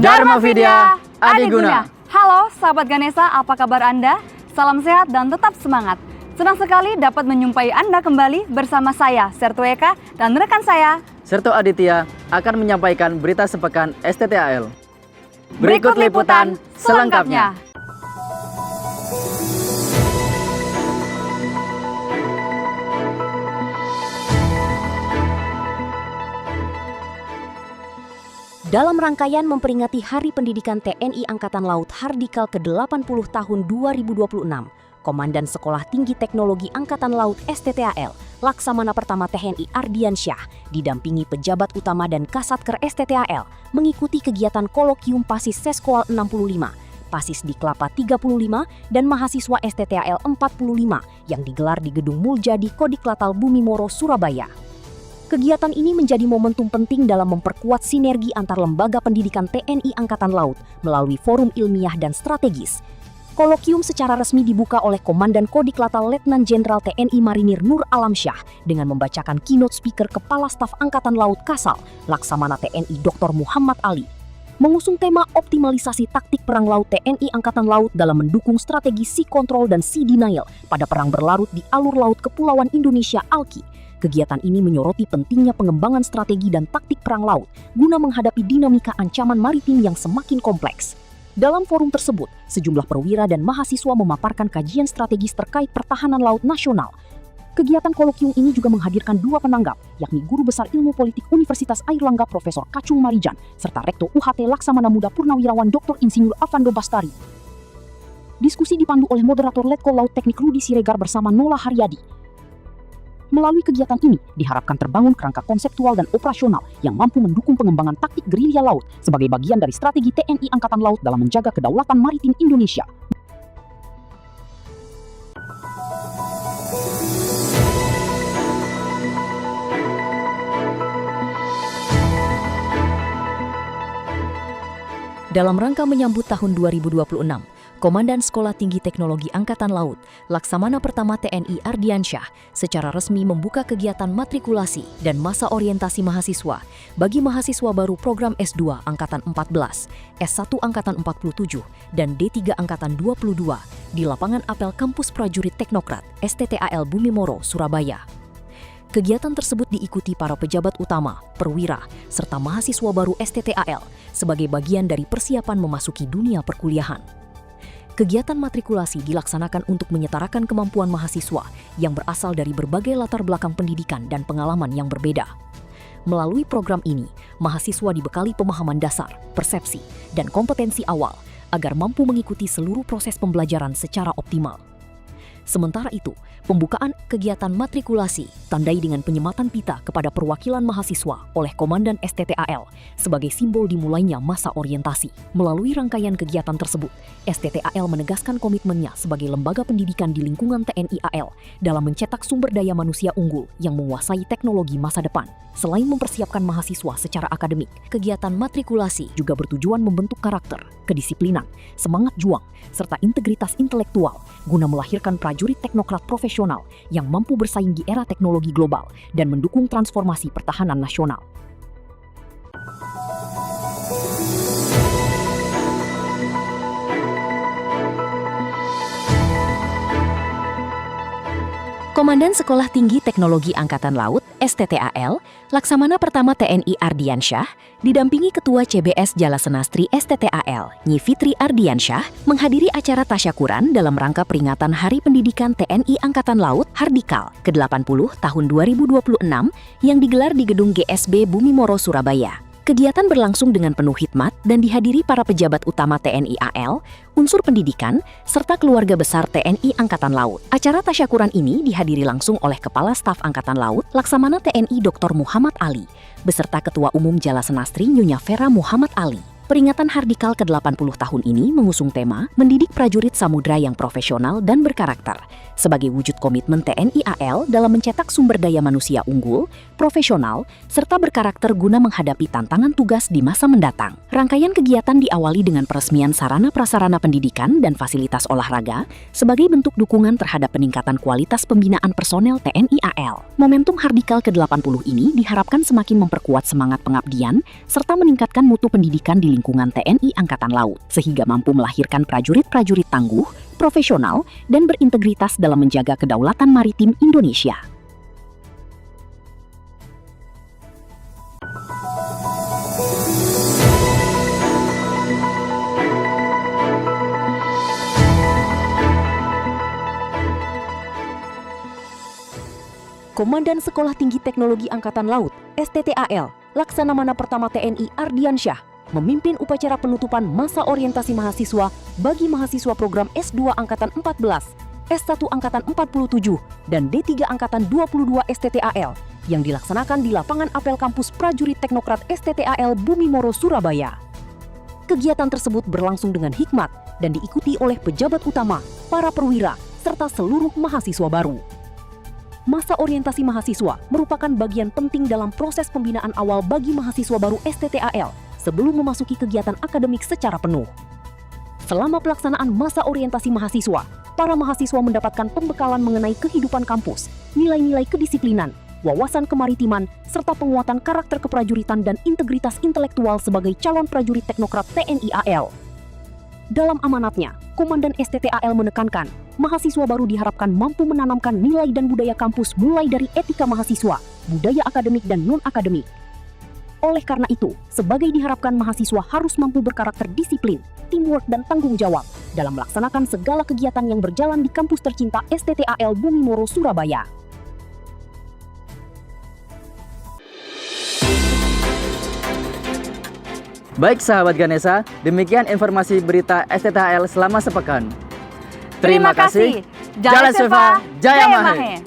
Dharma Vidya Adiguna. Halo sahabat Ganesha, apa kabar Anda? Salam sehat dan tetap semangat. Senang sekali dapat menyumpai Anda kembali bersama saya, Sertu Eka, dan rekan saya, Sertu Aditya, akan menyampaikan berita sepekan STTAL. Berikut liputan selengkapnya. Dalam rangkaian memperingati Hari Pendidikan TNI Angkatan Laut Hardikal ke-80 tahun 2026, Komandan Sekolah Tinggi Teknologi Angkatan Laut STTAL, Laksamana Pertama TNI Ardiansyah, didampingi pejabat utama dan Kasatker STTAL, mengikuti kegiatan kolokium Pasis Seskoal 65, Pasis di Kelapa 35, dan mahasiswa STTAL 45 yang digelar di Gedung Muljadi Kodiklatal Bumimoro, Surabaya. Kegiatan ini menjadi momentum penting dalam memperkuat sinergi antar lembaga pendidikan TNI Angkatan Laut melalui forum ilmiah dan strategis. Kolokium secara resmi dibuka oleh Komandan Kodiklatal Letnan Jenderal TNI Marinir Nur Alamsyah dengan membacakan keynote speaker Kepala Staf Angkatan Laut Kasal, Laksamana TNI Dr. Muhammad Ali. Mengusung tema optimalisasi taktik perang laut TNI Angkatan Laut dalam mendukung strategi sea control dan sea denial pada perang berlarut di alur laut Kepulauan Indonesia ALKI. Kegiatan ini menyoroti pentingnya pengembangan strategi dan taktik perang laut guna menghadapi dinamika ancaman maritim yang semakin kompleks. Dalam forum tersebut, sejumlah perwira dan mahasiswa memaparkan kajian strategis terkait pertahanan laut nasional. Kegiatan kolokium ini juga menghadirkan dua penanggap, yakni Guru Besar Ilmu Politik Universitas Airlangga Profesor Kacung Marijan, serta Rektor UHT Laksamana Muda Purnawirawan Dr. Insinyur Avando Bastari. Diskusi dipandu oleh moderator Letkol Laut Teknik Rudi Siregar bersama Nola Haryadi. Melalui kegiatan ini, diharapkan terbangun kerangka konseptual dan operasional yang mampu mendukung pengembangan taktik gerilya laut sebagai bagian dari strategi TNI Angkatan Laut dalam menjaga kedaulatan maritim Indonesia. Dalam rangka menyambut tahun 2026, Komandan Sekolah Tinggi Teknologi Angkatan Laut, Laksamana Pertama TNI Ardiansyah, secara resmi membuka kegiatan matrikulasi dan masa orientasi mahasiswa bagi mahasiswa baru program S2 Angkatan 14, S1 Angkatan 47, dan D3 Angkatan 22 di lapangan apel Kampus Prajurit Teknokrat STTAL Bumimoro, Surabaya. Kegiatan tersebut diikuti para pejabat utama, perwira, serta mahasiswa baru STTAL sebagai bagian dari persiapan memasuki dunia perkuliahan. Kegiatan matrikulasi dilaksanakan untuk menyetarakan kemampuan mahasiswa yang berasal dari berbagai latar belakang pendidikan dan pengalaman yang berbeda. Melalui program ini, mahasiswa dibekali pemahaman dasar, persepsi, dan kompetensi awal agar mampu mengikuti seluruh proses pembelajaran secara optimal. Sementara itu, pembukaan kegiatan matrikulasi tandai dengan penyematan pita kepada perwakilan mahasiswa oleh Komandan STTAL sebagai simbol dimulainya masa orientasi. Melalui rangkaian kegiatan tersebut, STTAL menegaskan komitmennya sebagai lembaga pendidikan di lingkungan TNI AL dalam mencetak sumber daya manusia unggul yang menguasai teknologi masa depan. Selain mempersiapkan mahasiswa secara akademik, kegiatan matrikulasi juga bertujuan membentuk karakter, kedisiplinan, semangat juang, serta integritas intelektual guna melahirkan prajurit teknokrat profesional yang mampu bersaing di era teknologi global dan mendukung transformasi pertahanan nasional. Komandan Sekolah Tinggi Teknologi Angkatan Laut STTAL, Laksamana Pertama TNI Ardiansyah, didampingi Ketua CBS Jalasenastri STTAL, Nyi Fitri Ardiansyah, menghadiri acara tasyakuran dalam rangka peringatan Hari Pendidikan TNI Angkatan Laut Hardikal ke-80 tahun 2026 yang digelar di Gedung GSB Bumimoro, Surabaya. Kegiatan berlangsung dengan penuh hikmat dan dihadiri para pejabat utama TNI AL, unsur pendidikan, serta keluarga besar TNI Angkatan Laut. Acara tasyakuran ini dihadiri langsung oleh Kepala Staf Angkatan Laut, Laksamana TNI Dr. Muhammad Ali, beserta Ketua Umum Jalasenastri Nyonya Vera Muhammad Ali. Peringatan Hardikal ke-80 tahun ini mengusung tema mendidik prajurit samudra yang profesional dan berkarakter sebagai wujud komitmen TNI AL dalam mencetak sumber daya manusia unggul, profesional, serta berkarakter guna menghadapi tantangan tugas di masa mendatang. Rangkaian kegiatan diawali dengan peresmian sarana prasarana pendidikan dan fasilitas olahraga sebagai bentuk dukungan terhadap peningkatan kualitas pembinaan personel TNI AL. Momentum Hardikal ke-80 ini diharapkan semakin memperkuat semangat pengabdian serta meningkatkan mutu pendidikan di lingkungan TNI Angkatan Laut, sehingga mampu melahirkan prajurit-prajurit tangguh, profesional, dan berintegritas dalam menjaga kedaulatan maritim Indonesia. Komandan Sekolah Tinggi Teknologi Angkatan Laut (STTAL), Laksamana Pertama TNI Ardiansyah, memimpin upacara penutupan masa orientasi mahasiswa bagi mahasiswa program S2 Angkatan 14, S1 Angkatan 47, dan D3 Angkatan 22 STTAL yang dilaksanakan di lapangan apel kampus prajurit teknokrat STTAL Bumi Moro, Surabaya. Kegiatan tersebut berlangsung dengan hikmat dan diikuti oleh pejabat utama, para perwira, serta seluruh mahasiswa baru. Masa orientasi mahasiswa merupakan bagian penting dalam proses pembinaan awal bagi mahasiswa baru STTAL sebelum memasuki kegiatan akademik secara penuh. Selama pelaksanaan masa orientasi mahasiswa, para mahasiswa mendapatkan pembekalan mengenai kehidupan kampus, nilai-nilai kedisiplinan, wawasan kemaritiman, serta penguatan karakter keprajuritan dan integritas intelektual sebagai calon prajurit teknokrat TNI AL. Dalam amanatnya, Komandan STTAL menekankan, mahasiswa baru diharapkan mampu menanamkan nilai dan budaya kampus mulai dari etika mahasiswa, budaya akademik dan non-akademik. Oleh karena itu, sebagai diharapkan mahasiswa harus mampu berkarakter disiplin, teamwork dan tanggung jawab dalam melaksanakan segala kegiatan yang berjalan di kampus tercinta STTAL Bumi Moro, Surabaya. Baik sahabat Ganesha, demikian informasi berita STTAL selama sepekan. Terima kasih. Jalan Seva, Jaya Mahe.